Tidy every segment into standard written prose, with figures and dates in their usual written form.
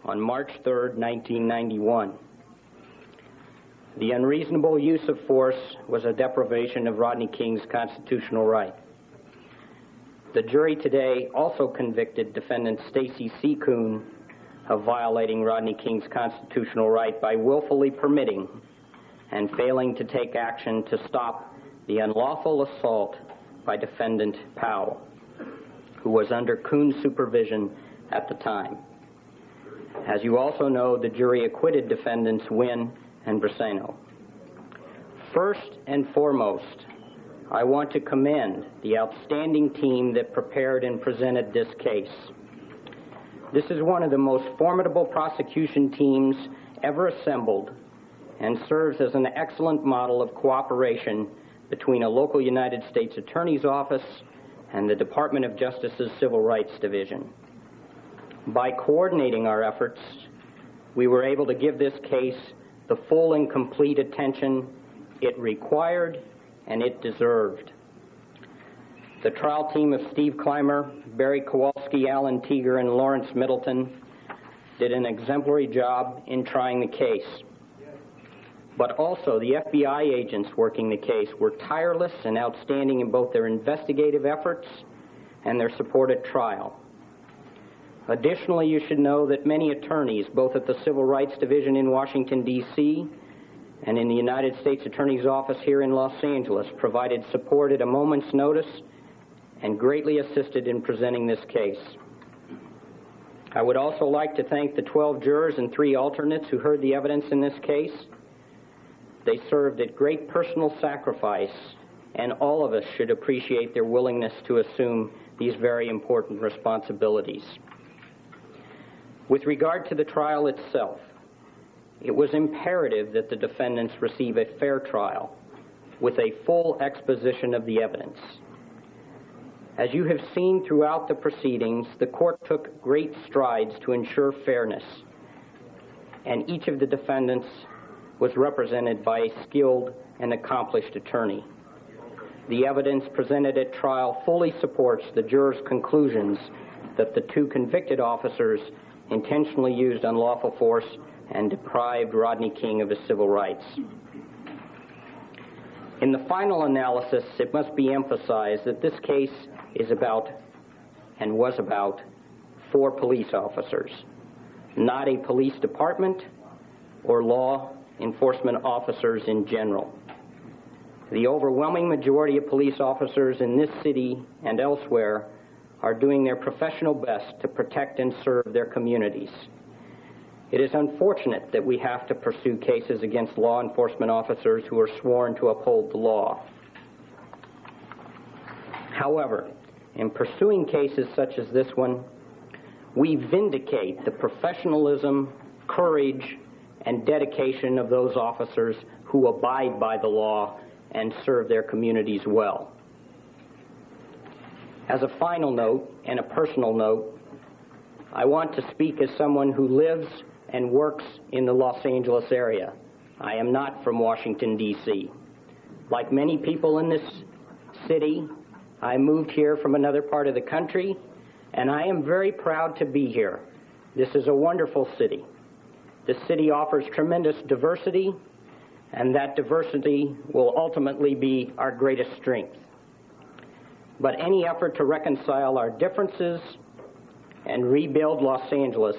on March 3, 1991. The unreasonable use of force was a deprivation of Rodney King's constitutional right. The jury today also convicted defendant Stacy C. Kuhn of violating Rodney King's constitutional right by willfully permitting and failing to take action to stop the unlawful assault by defendant Powell, who was under Kuhn's supervision at the time. As you also know, the jury acquitted defendants Wynn and Briseno. First and foremost, I want to commend the outstanding team that prepared and presented this case. This is one of the most formidable prosecution teams ever assembled and serves as an excellent model of cooperation between a local United States Attorney's Office and the Department of Justice's Civil Rights Division. By coordinating our efforts, we were able to give this case the full and complete attention it required and it deserved. The trial team of Steve Clymer, Barry Kowalski, Alan Teeger, and Lawrence Middleton did an exemplary job in trying the case. But also the FBI agents working the case were tireless and outstanding in both their investigative efforts and their support at trial. Additionally, you should know that many attorneys, both at the Civil Rights Division in Washington, D.C., and in the United States Attorney's Office here in Los Angeles, provided support at a moment's notice and greatly assisted in presenting this case. I would also like to thank the 12 jurors and 3 alternates who heard the evidence in this case. They served at great personal sacrifice, and all of us should appreciate their willingness to assume these very important responsibilities. With regard to the trial itself, it was imperative that the defendants receive a fair trial with a full exposition of the evidence. As you have seen throughout the proceedings, the court took great strides to ensure fairness, and each of the defendants was represented by a skilled and accomplished attorney. The evidence presented at trial fully supports the jurors' conclusions that the 2 convicted officers intentionally used unlawful force and deprived Rodney King of his civil rights. In the final analysis, it must be emphasized that this case is about, and was about, 4 police officers, not a police department or law enforcement officers in general. The overwhelming majority of police officers in this city and elsewhere are doing their professional best to protect and serve their communities. It is unfortunate that we have to pursue cases against law enforcement officers who are sworn to uphold the law. However, in pursuing cases such as this one, we vindicate the professionalism, courage, and dedication of those officers who abide by the law and serve their communities well. As a final note, and a personal note, I want to speak as someone who lives and works in the Los Angeles area. I am not from Washington, D.C. Like many people in this city, I moved here from another part of the country, and I am very proud to be here. This is a wonderful city. This city offers tremendous diversity, and that diversity will ultimately be our greatest strength. But any effort to reconcile our differences and rebuild Los Angeles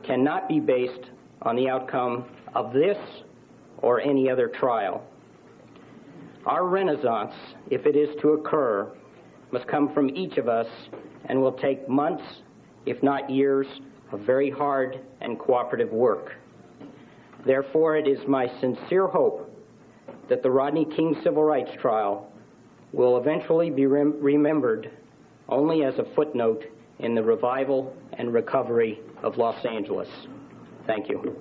cannot be based on the outcome of this or any other trial. Our renaissance, if it is to occur, must come from each of us and will take months, if not years, of very hard and cooperative work. Therefore, it is my sincere hope that the Rodney King civil rights trial will eventually be remembered only as a footnote in the revival and recovery of Los Angeles. Thank you.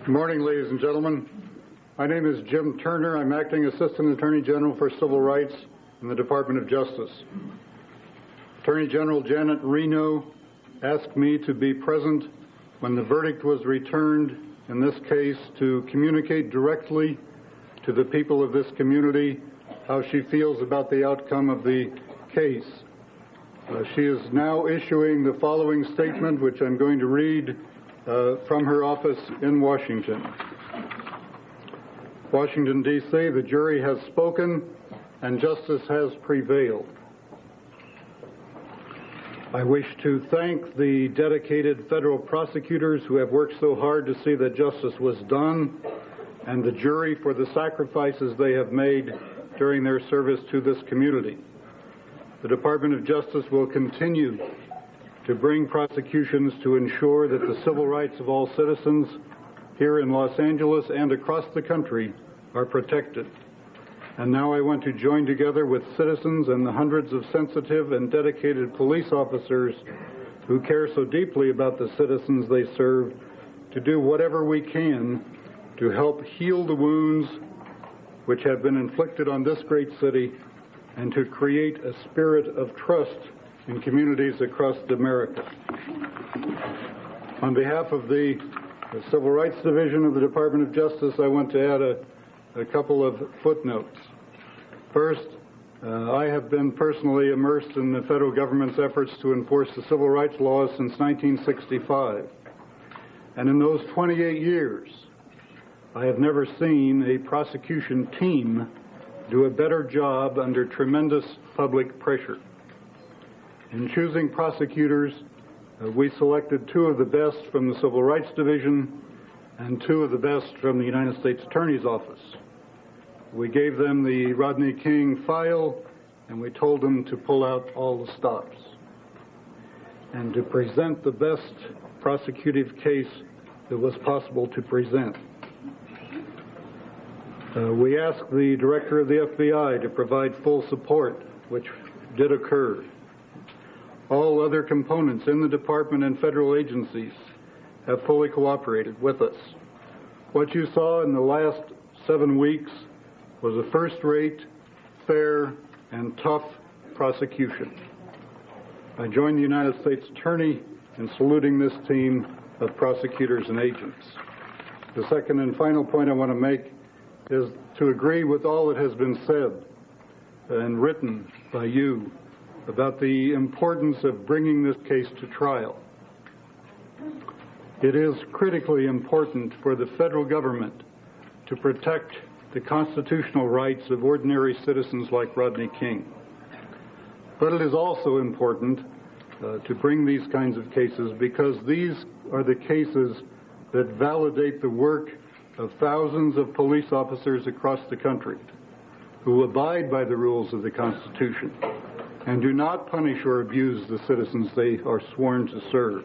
Good morning, ladies and gentlemen. My name is Jim Turner. I'm Acting Assistant Attorney General for Civil Rights in the Department of Justice. Attorney General Janet Reno asked me to be present when the verdict was returned in this case to communicate directly to the people of this community how she feels about the outcome of the case. She is now issuing the following statement, which I'm going to read from her office in Washington. Washington, D.C., the jury has spoken and justice has prevailed. I wish to thank the dedicated federal prosecutors who have worked so hard to see that justice was done, and the jury for the sacrifices they have made during their service to this community. The Department of Justice will continue to bring prosecutions to ensure that the civil rights of all citizens here in Los Angeles and across the country are protected. And now I want to join together with citizens and the hundreds of sensitive and dedicated police officers who care so deeply about the citizens they serve to do whatever we can to help heal the wounds which have been inflicted on this great city and to create a spirit of trust in communities across America. On behalf of the Civil Rights Division of the Department of Justice, I want to add a couple of footnotes. First, I have been personally immersed in the federal government's efforts to enforce the civil rights laws since 1965. And in those 28 years, I have never seen a prosecution team do a better job under tremendous public pressure. In choosing prosecutors, we selected two of the best from the Civil Rights Division and two of the best from the United States Attorney's Office. We gave them the Rodney King file, and we told them to pull out all the stops and to present the best prosecutive case that was possible to present. We asked the director of the FBI to provide full support, which did occur. All other components in the department and federal agencies have fully cooperated with us. What you saw in the last 7 weeks was a first-rate, fair, and tough prosecution. I join the United States Attorney in saluting this team of prosecutors and agents. The second and final point I want to make is to agree with all that has been said and written by you about the importance of bringing this case to trial. It is critically important for the federal government to protect the constitutional rights of ordinary citizens like Rodney King. But it is also important to bring these kinds of cases because these are the cases that validate the work of thousands of police officers across the country who abide by the rules of the Constitution and do not punish or abuse the citizens they are sworn to serve.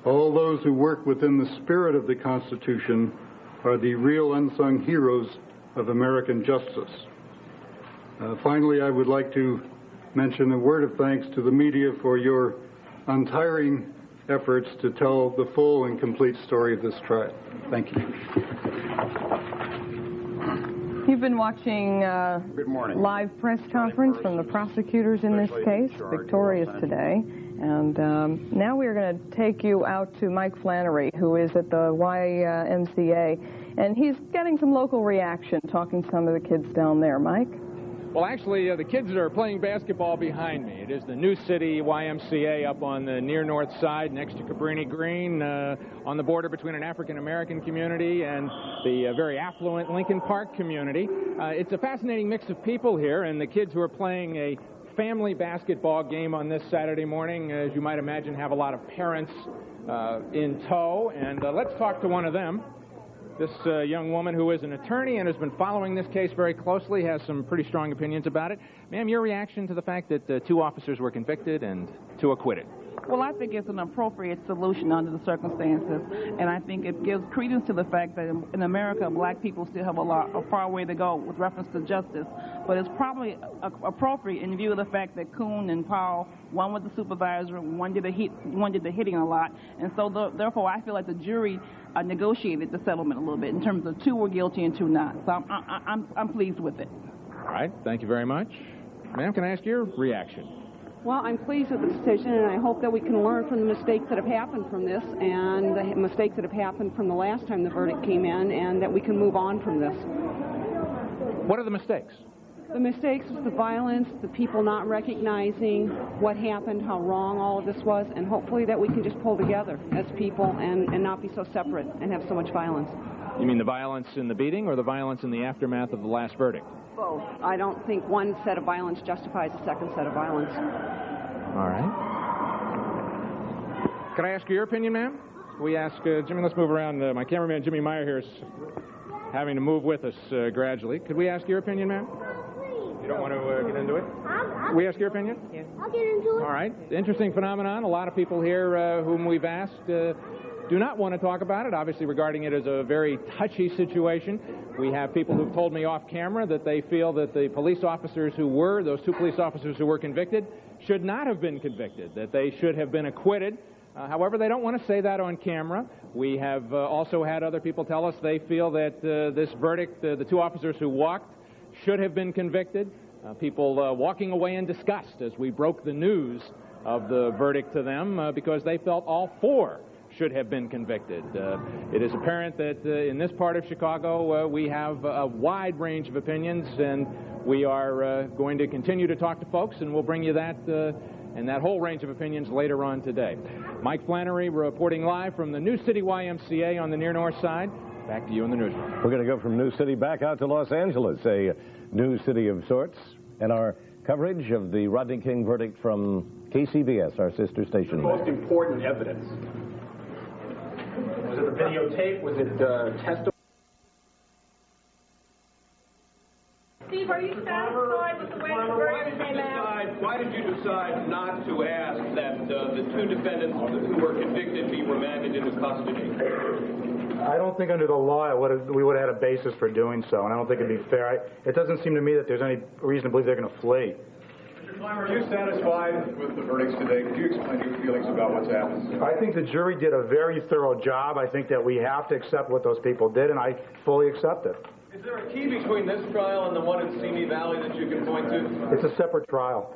All those who work within the spirit of the Constitution are the real unsung heroes of American justice. Finally, I would like to mention a word of thanks to the media for your untiring efforts to tell the full and complete story of this trial. Thank you. You've been watching Good morning. Live press conference from the prosecutors in this case, victorious today. And now we're going to take you out to Mike Flannery, who is at the YMCA, and he's getting some local reaction, talking to some of the kids down there. Mike? Well, actually, the kids are playing basketball behind me. It is the New City YMCA up on the near north side next to Cabrini Green on the border between an African-American community and the very affluent Lincoln Park community. It's a fascinating mix of people here, and the kids who are playing a family basketball game on this Saturday morning, as you might imagine, have a lot of parents in tow. And let's talk to one of them. This young woman who is an attorney and has been following this case very closely has some pretty strong opinions about it. Ma'am, your reaction to the fact that 2 officers were convicted and 2 acquitted? Well, I think it's an appropriate solution under the circumstances, and I think it gives credence to the fact that in America, black people still have a far way to go with reference to justice. But it's probably appropriate in view of the fact that Kuhn and Powell, one was the supervisor, one did the hitting a lot, and so therefore I feel like the jury negotiated the settlement a little bit in terms of 2 were guilty and 2 not. So I'm pleased with it. All right, thank you very much. Ma'am, can I ask your reaction? Well, I'm pleased with the decision, and I hope that we can learn from the mistakes that have happened from this and the mistakes that have happened from the last time the verdict came in, and that we can move on from this. What are the mistakes? The mistakes was the violence, the people not recognizing what happened, how wrong all of this was, and hopefully that we can just pull together as people and not be so separate and have so much violence. You mean the violence in the beating or the violence in the aftermath of the last verdict? Both. I don't think one set of violence justifies a second set of violence. All right. Can I ask you your opinion, ma'am? We ask Jimmy, let's move around. My cameraman, Jimmy Meyer, here is having to move with us gradually. Could we ask your opinion, ma'am? You don't want to get into it? We ask your opinion? Yeah. I'll get into it. All right. Interesting phenomenon. A lot of people here whom we've asked do not want to talk about it, obviously regarding it as a very touchy situation. We have people who've told me off camera that they feel that the police officers those two police officers who were convicted, should not have been convicted, that they should have been acquitted. However, they don't want to say that on camera. We have also had other people tell us they feel that this verdict, the two officers who walked, should have been convicted. People walking away in disgust as we broke the news of the verdict to them because they felt all four should have been convicted. It is apparent that in this part of Chicago we have a wide range of opinions, and we are going to continue to talk to folks, and we'll bring you that and that whole range of opinions later on today. Mike Flannery reporting live from the New City YMCA on the near north side. Back to you in the newsroom. We're going to go from New City back out to Los Angeles, a new city of sorts, and our coverage of the Rodney King verdict from KCBS, our sister station. The most important evidence. Was it the videotape? Was it testimony? Steve, are you satisfied with the way the verdict came out? Why did you decide not to ask that the two defendants who were convicted be remanded into custody? I don't think under the law we would have had a basis for doing so, and I don't think it'd be fair. It doesn't seem to me that there's any reason to believe they're going to flee. Mr. Clymer, are you satisfied with the verdicts today? Could you explain your feelings about what's happened? I think the jury did a very thorough job. I think that we have to accept what those people did, and I fully accept it. Is there a key between this trial and the one in Simi Valley that you can point to? It's a separate trial.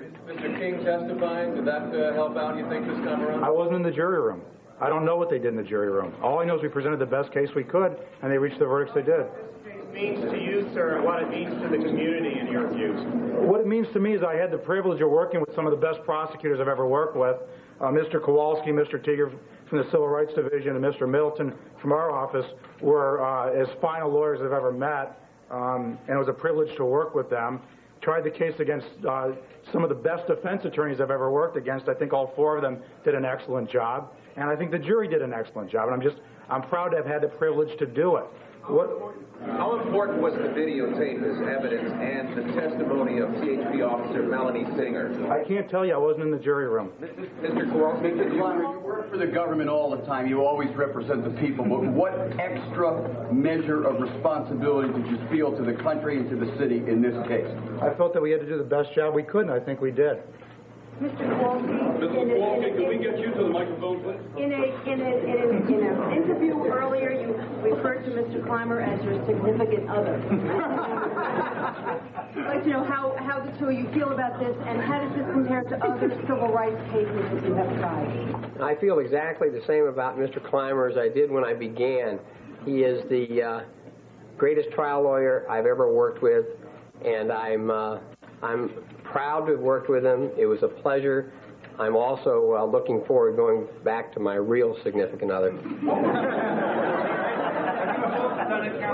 Is Mr. King testifying? Did that help out, you think, this time around? I wasn't in the jury room. I don't know what they did in the jury room. All I know is we presented the best case we could, and they reached the verdicts they did. What this means to you, sir, and what it means to the community in your views? What it means to me is I had the privilege of working with some of the best prosecutors I've ever worked with, Mr. Kowalski, Mr. Teeger from the Civil Rights Division, and Mr. Middleton from our office were as fine a lawyers I've ever met, and it was a privilege to work with them. Tried the case against some of the best defense attorneys I've ever worked against. I think all four of them did an excellent job, and I think the jury did an excellent job, and I'm proud to have had the privilege to do it. How important was the videotape as evidence and the testimony of CHP officer Melanie Singer? I can't tell you. I wasn't in the jury room. Mr. Kowalski, You work for the government all the time. You always represent the people. But what extra measure of responsibility did you feel to the country and to the city in this case? I felt that we had to do the best job we could, and I think we did. Mr. Kowalski, can we get you to the microphone, please? in an interview earlier, you referred to Mr. Clymer as your significant other. I'd like to know how the two of you feel about this, and how does this compare to other civil rights cases that you have tried? I feel exactly the same about Mr. Clymer as I did when I began. He is the greatest trial lawyer I've ever worked with, and I'm proud to have worked with him. It was a pleasure. I'm also looking forward to going back to my real significant other.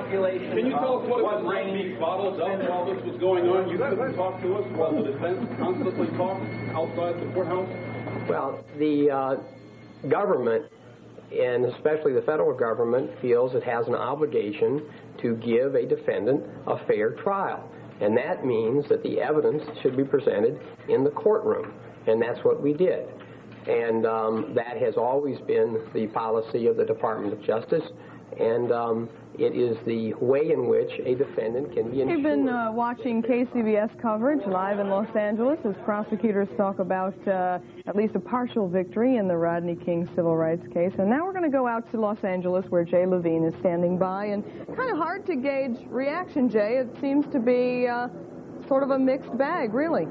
Can you tell us what it was like being bottled up while this was going on? You couldn't talk to us while the defense constantly talked outside the courthouse? Well, the government, and especially the federal government, feels it has an obligation to give a defendant a fair trial. And that means that the evidence should be presented in the courtroom. And that's what we did. And that has always been the policy of the Department of Justice. And it is the way in which a defendant can be ensured. You've been watching KCBS coverage live in Los Angeles as prosecutors talk about at least a partial victory in the Rodney King civil rights case. And now we're going to go out to Los Angeles, where Jay Levine is standing by. And kind of hard to gauge reaction, Jay. It seems to be sort of a mixed bag, really.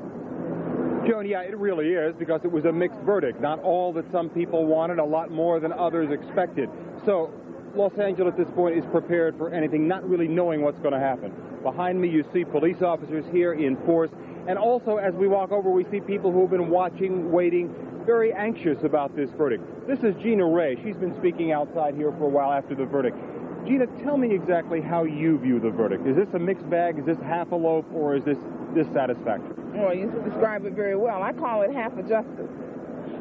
Joan, yeah, it really is, because it was a mixed verdict. Not all that some people wanted, a lot more than others expected. So Los Angeles at this point is prepared for anything, not really knowing what's going to happen. Behind me, you see police officers here in force, and also as we walk over, we see people who have been watching, waiting, very anxious about this verdict. This is Gina Ray. She's been speaking outside here for a while after the verdict. Gina, tell me exactly how you view the verdict. Is this a mixed bag? Is this half a loaf, or is this dissatisfactory? Well, you describe it very well. I call it half a justice.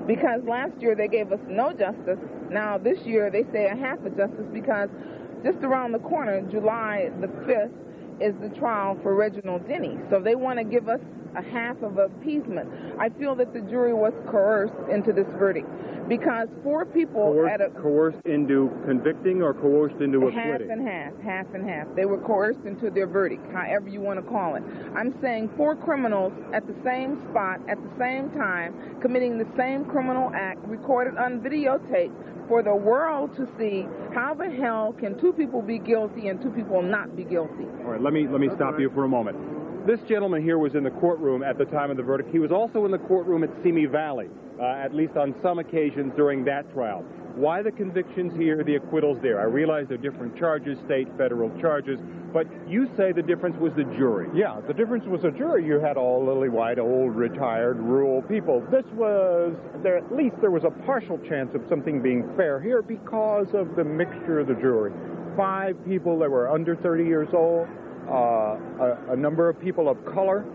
Because last year they gave us no justice. Now this year they say a half a justice because just around the corner, July the 5th, is the trial for Reginald Denny. So they want to give us a half of appeasement. I feel that the jury was coerced into this verdict because 4 people coerced into convicting or coerced into acquitting? Half and half. They were coerced into their verdict, however you want to call it. I'm saying 4 criminals at the same spot, at the same time, committing the same criminal act, recorded on videotape for the world to see. How the hell can 2 people be guilty and 2 people not be guilty? All right, let me stop you for a moment. This gentleman here was in the courtroom at the time of the verdict. He was also in the courtroom at Simi Valley, at least on some occasions during that trial. Why the convictions here, the acquittals there? I realize they're different charges, state, federal charges, but you say the difference was the jury. Yeah, the difference was the jury. You had all lily-white, old, retired, rural people. This was, at least there was a partial chance of something being fair here because of the mixture of the jury. 5 people that were under 30 years old, a number of people of color,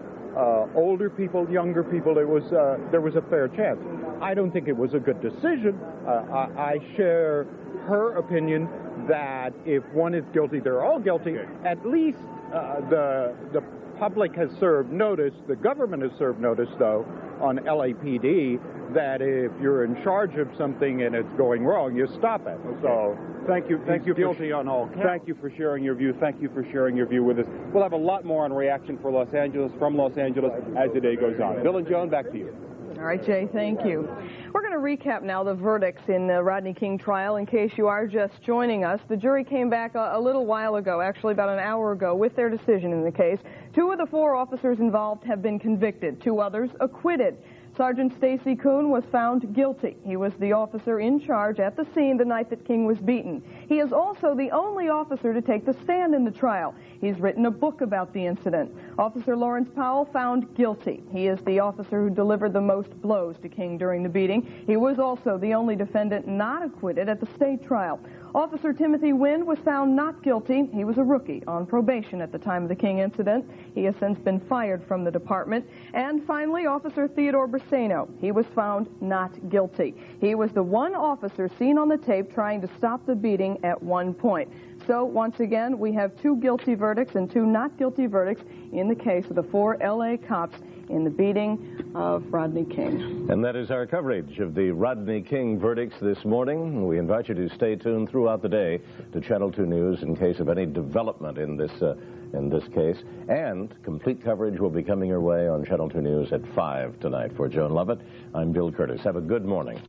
older people, younger people. There was a fair chance. I don't think it was a good decision. I share her opinion that if one is guilty, they're all guilty. At least the public has served notice, the government has served notice, though, on LAPD, that if you're in charge of something and it's going wrong, you stop it. Okay. So thank you guilty on all counts. Thank you for sharing your view. Thank you for sharing your view with us. We'll have a lot more on reaction for Los Angeles, from Los Angeles, as the day goes on. Bill and Joan, back to you. All right, Jay, thank you. We're going to recap now the verdicts in the Rodney King trial. In case you are just joining us, the jury came back a little while ago, actually about an hour ago, with their decision in the case. 2 of the 4 officers involved have been convicted, 2 others acquitted. Sergeant Stacy Kuhn was found guilty. He was the officer in charge at the scene the night that King was beaten. He is also the only officer to take the stand in the trial. He's written a book about the incident. Officer Lawrence Powell found guilty. He is the officer who delivered the most blows to King during the beating. He was also the only defendant not acquitted at the state trial. Officer Timothy Wind was found not guilty. He was a rookie on probation at the time of the King incident. He has since been fired from the department. And finally, Officer Theodore Briseno. He was found not guilty. He was the one officer seen on the tape trying to stop the beating at one point. So, once again, we have 2 guilty verdicts and 2 not guilty verdicts in the case of the 4 L.A. cops in the beating of Rodney King. And that is our coverage of the Rodney King verdicts this morning. We invite you to stay tuned throughout the day to Channel 2 News in case of any development in this case. And complete coverage will be coming your way on Channel 2 News at 5 tonight. For Joan Lovett, I'm Bill Curtis. Have a good morning.